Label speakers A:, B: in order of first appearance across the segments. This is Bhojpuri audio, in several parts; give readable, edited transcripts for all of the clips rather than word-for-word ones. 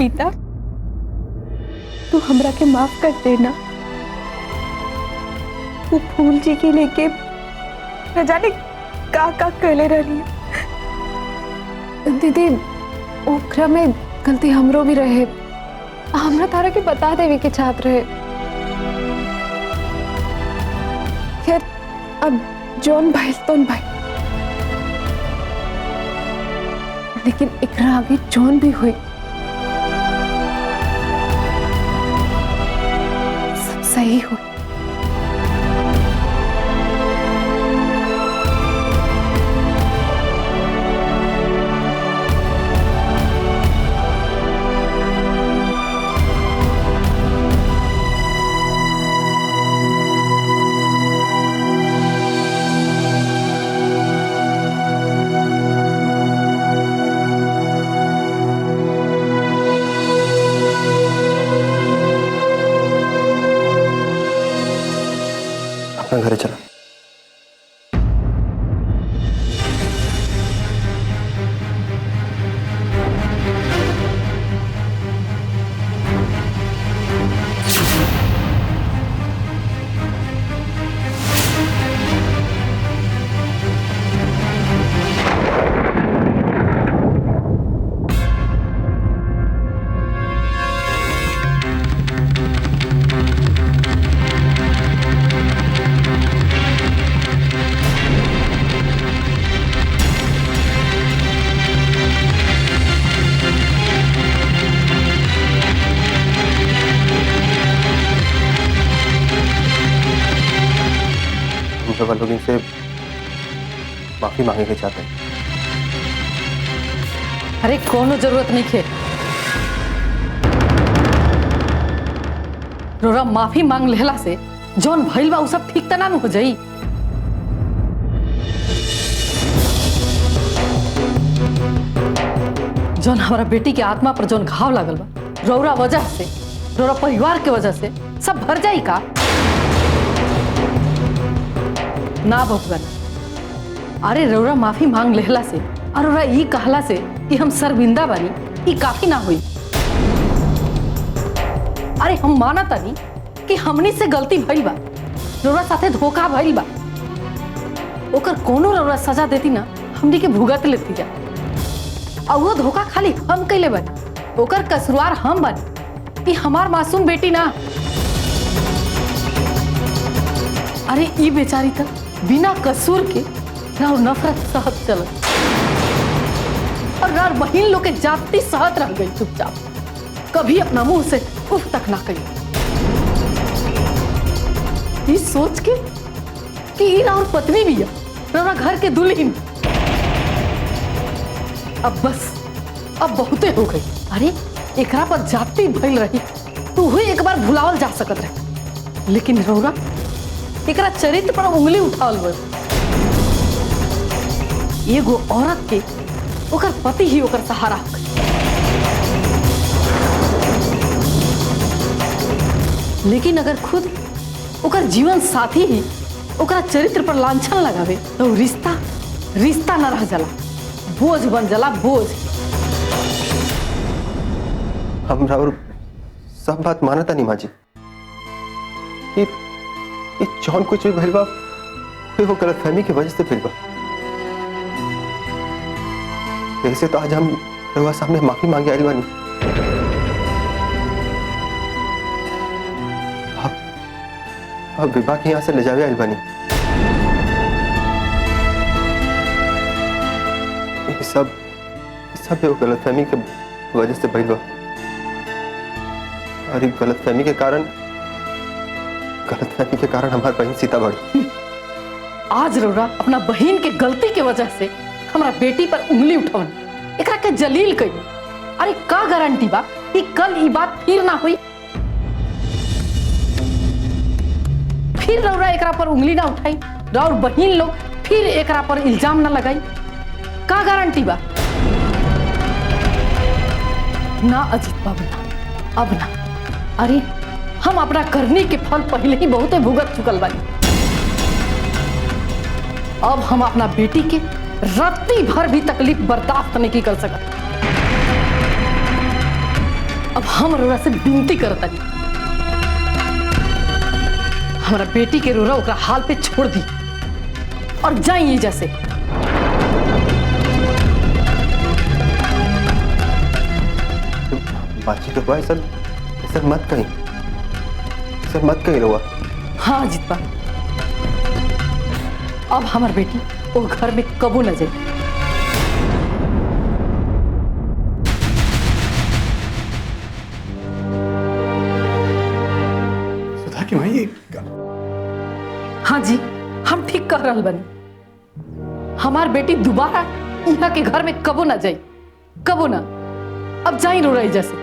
A: गीता, तू हमरा के माफ कर देना। वो फूल जी के लेके न जाने का कहले रही।
B: दीदी ओकरा में गलती हमरो भी रहे, हमरा तारा के बता देवे के छात्र रहे। खैर अब जौन भाई तौन भाई, लेकिन एकरा आगे जौन भी हुई सब सही हुई।
C: घरे चला। लोग इनसे माफी मांगे के चाहते हैं।
D: अरे कोनो जरूरत नहीं है, रोरा माफी मांग लेला से जौन भइल बा उ सब ठीक तना न हो जाई। जौन हमारा बेटी के आत्मा पर जौन घाव लागल बा रौरा वजह से, रौरा परिवार के वजह से सब भर जाई का? ना भगवान, अरे रौरा माफी मांग लेहला से और रौरा ई कहला से कि हम शर्मिंदा बानी, ई काफी ना हुई। अरे हम माना तानी कि हमनी से गलती भइल बा, रौरा साथे धोखा भइल बा, ओकर कोनो रौरा सजा देती ना हमनी के भुगत लेती जा। और वो धोखा खाली हम कैले बानी, ओकर कसूरवार हम बानी, ई हमार मासूम बेटी ना। अरे ई बेचारी तक बिना कसूर के राव नफरत सहत चलत और रार बहिन लोग के जाति सहत रह गई चुपचाप, कभी अपना मुंह से उफ तक ना कही। ये सोच के कि इन और पत्नी भी है रौरा घर के दुल्हन, अब बस अब बहुते हो गई। अरे एकरा पर जाति भइल रही तो हुई एक बार भुलावल जा सकत रहे, लेकिन रौरा एकरा चरित्र पर उंगली उठावल गई। एगो औरत के ओकर पति ही ओकर सहारा हो गई, लेकिन अगर खुद ओकर जीवन साथी ही ओकरा चरित्र पर लांछन लगावे तो रिश्ता रिश्ता न रह जाला, बोझ बन जाला बोझ।
C: हम और सब बात मानता नहीं माँ जी, ये जौन कुछ भी भइल बा वो गलतफहमी की वजह से भइल बा। ऐसे तो आज हम रउआ सामने माफी मांगे आइल बानी। अब विवाह के यहाँ से ले जावे आइल बानी। ये सब वो गलतफहमी के वजह से भइल बा, और गलतफहमी के कारण हमारी बहन सीता बढ़ी।
D: आज रौरा अपना बहन के गलती के वजह से हमारा बेटी पर उंगली उठवन, एकरा के जलील कई। अरे का गारंटी बा कि कल ये बात फिर ना हुई, फिर रौरा एकरा पर उंगली ना उठाई, और बहन लोग फिर एकरा पर इल्जाम ना लगाई? का गारंटी बा? ना अजीत बाबू ना, अब ना। अरे हम अपना करने के फल पहले ही बहुत भुगत चुकल बानी, अब हम अपना बेटी के रत्ती भर भी तकलीफ बर्दाश्त नहीं कर सकते। अब हम रोरा से विनती करता हमारा बेटी के रोरा ओकरा हाल पे छोड़ दी और जाइए जैसे।
C: बातचीत हुआ ऐसा ऐसा मत कहीं, ऐसा मत कहीं रहुआ।
D: हाँ जितवा, अब हमार बेटी वो घर में कबू न जाए।
E: सुधा की माई,
D: हाँ जी, हम ठीक कह रहा बनी। हमार बेटी दोबारा यहाँ के घर में कबो ना जाए, कबो ना। अब जाई रो रही जैसे।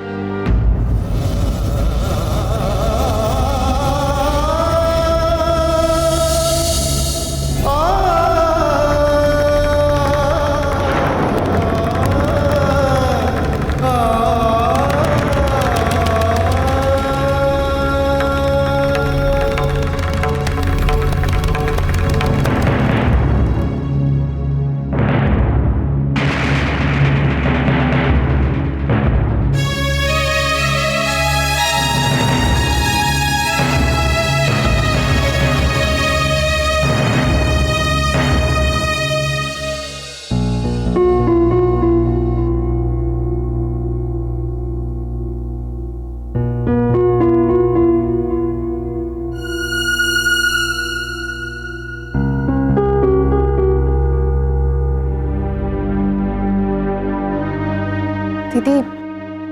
B: दीदी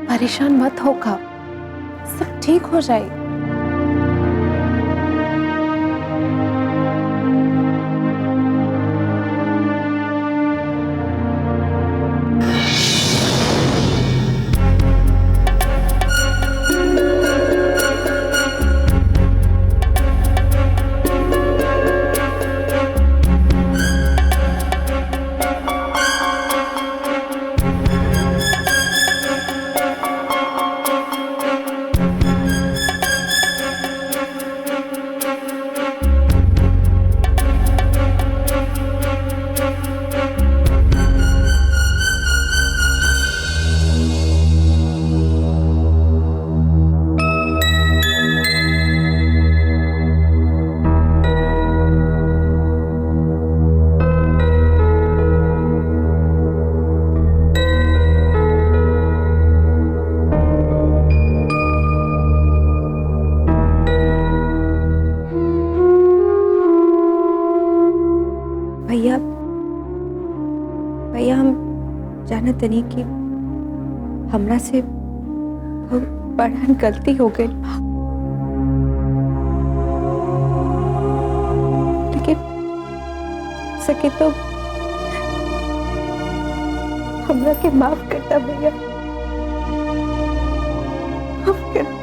B: परेशान मत होगा, सब ठीक हो जाए।
A: भैया हम जानत नहीं कि हमरा से बहुत बड़ा गलती हो गई, लेकिन सके तो हमरा के माफ करता भैया, माफ कर।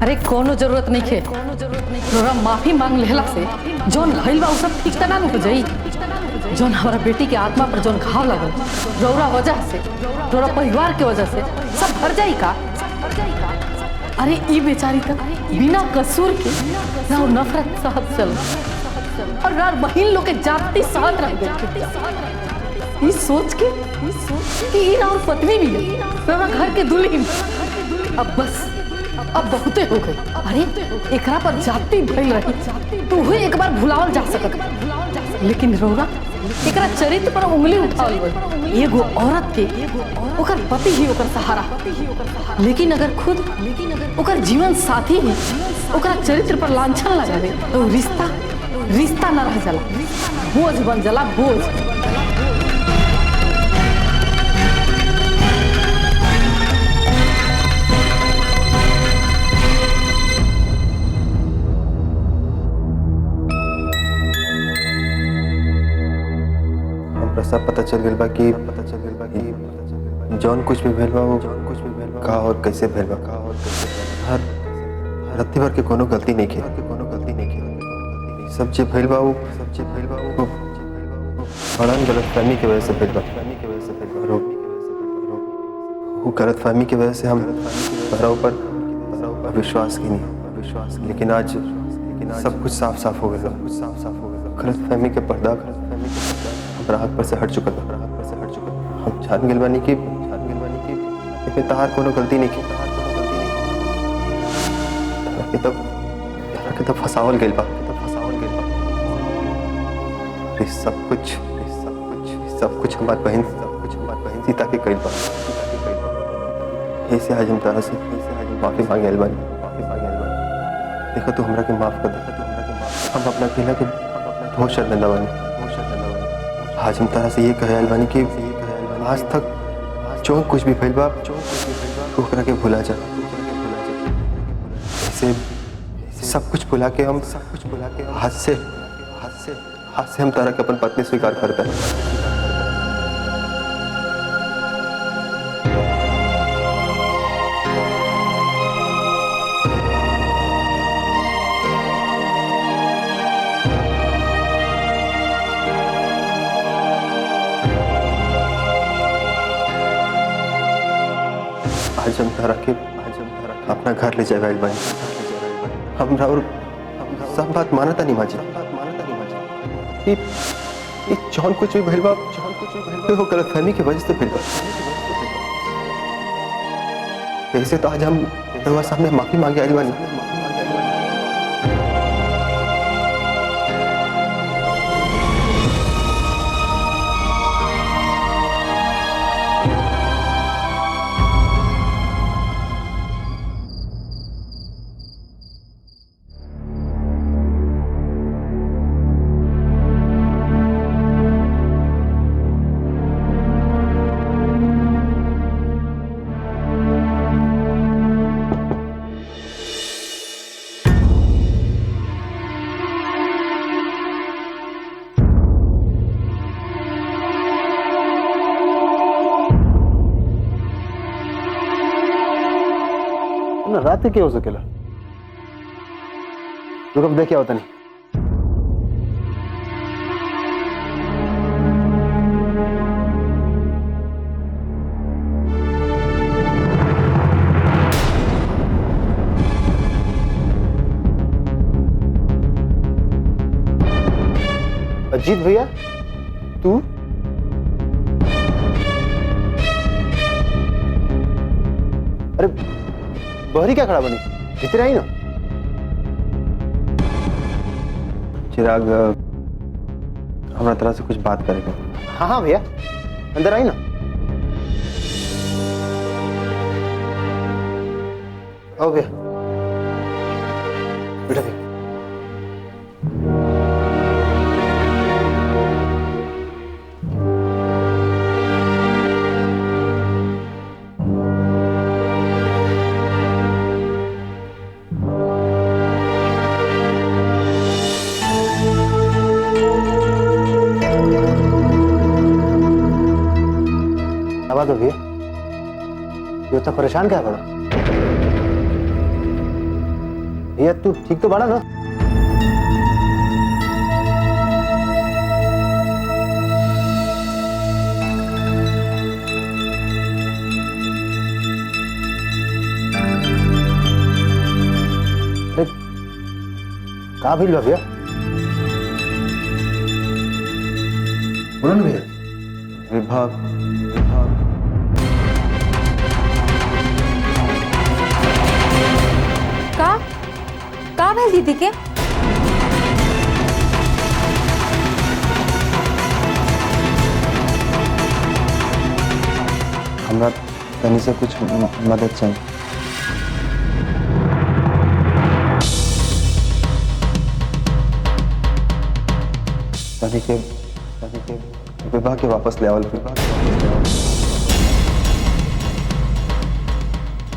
D: अरे कोनो जरूरत नहीं खे, तोरा माफी मांग लेला से जोन भइल बा उ सब ठीक तना हो जाई। जोन हमारा बेटी के आत्मा पर जोन घाव लगल रौरा वजह से, तोरा परिवार के वजह से सब भर जाई का? अरे ये बेचारी तक बिना कसूर के राव नफरत सहत चल और रार बहिन लोग के जाति सहत रह गए। ये सोच के कि ये राव पत्नी भी है, राव घर के दुल्हन। अब बस अब बहुते हो गई। अरे एकरा पर जाति भइल रही तो वही एक बार भुलावल जा सकत, लेकिन रौरा एकरा चरित्र पर उंगली उठावल गई। एगो औरत के ओकर पति ही ओकर सहारा, लेकिन अगर खुद ओकर जीवन साथी ही ओकरा चरित्र पर लांछन लगावे तो रिश्ता न रह जाला, बोझ बन जाला, बोझ।
C: सब पता चल गया बा कि जौन कुछ भी भेल बा वो का और कैसे भेल बा हर रत्ती भर के कोनो गलती नहीं की सब जे भेल बा वो बड़ा गलतफहमी की वजह से भेल बा। वो गलतफहमी की वजह से हम तोहरा ऊपर विश्वास की नहीं, लेकिन आज सब कुछ साफ हो गया। गलतफहमी के पर्दा राहत पर से हट चुका था। हम जान गए बानी कि तहार कोनो गलती नहीं की, तब फसावल गइल बा। सब कुछ हमार बहन सीता के कइल बा। ऐसे आज हम तारा से माफी मांगे आइल बानी। देखो तू हमरा के माफ कर दे। हम अपना खेला के बहुत शर्मिंदा बानी। आज हम तारा से ये कहे आइल बानी कि आज तक जो कुछ भी भइल बा ओकरा के भुला जा। ऐसे सब कुछ भुला के हम हाथ से हम तारा के अपन पत्नी स्वीकार करता है। आज हम तारा के अपना घर ले जाए बानी। हमरा और सब बात मानता नहीं माजी। ये जौन कुछ भी भइल बा वो गलतफहमी की वजह से भइल बा। ऐसे तो आज हम रउआ सामने माफी मांगे आइल बानी।
E: रात के हो सकेला। रुक अब देखिए होता नहीं। अजीत भैया तू अरे बहरी क्या खड़ा बनी? भीतर आई ना।
C: चिराग हमरा तरह से कुछ बात करेगा।
E: हाँ भैया अंदर आई ना। आओ भैया बेटा भैया। आवाज हो भैया, ये तो परेशान क्या बड़ा भैया? तू ठीक तो बड़ा ना? का भइल बा भैया? बोलो ना भैया।
C: विभाग
A: का भेल दीदी के?
C: हमरा तनी से कुछ मदद चाहिए। तनी के विवाह के वापस ले आवल,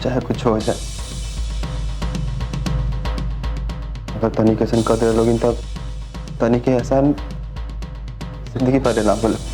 C: चाहे कुछ हो जाए। अगर तनी के सन कर दे लोगिन तब तनी के एहसान जिंदगी भर ना बोले।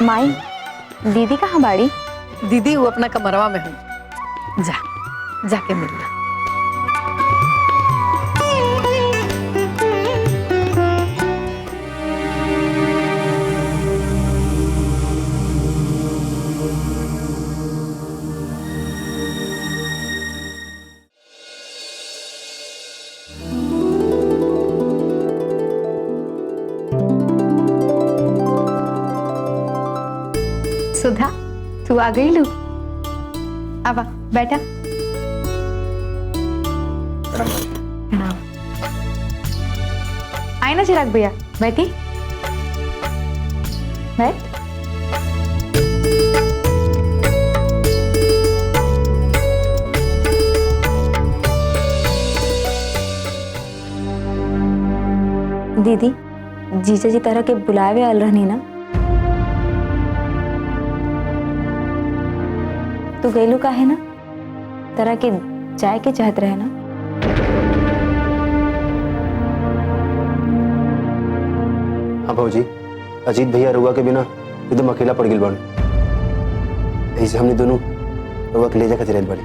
A: माई, दीदी कहाँ बाड़ी?
D: दीदी वो अपना कमरवा में हूँ, जाके मिलना।
A: सुधा, तू आ गई लू? आवा बैठा। प्रणाम। आए ना चिराग भैया, बैठी। बैठ। दीदी, जीजा जी तरह के बुलावे आल रहनी ना? तू गईलू का है ना? तरह के जाए के चाहत रहे ना?
E: हाँ भाजी, अजीत भैया रुआ के बिना एकदम अकेला पड़ गई बन। ऐसे हमने दोनों रुआ के ले जाकर चले बड़ी।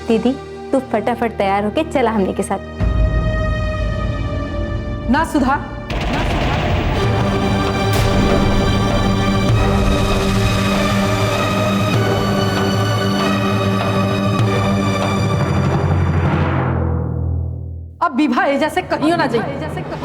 A: दीदी, तू फटाफट तैयार होके चला हमने के साथ।
D: ना सुधा, अब विवाह एजा से कहियो ना जाइए।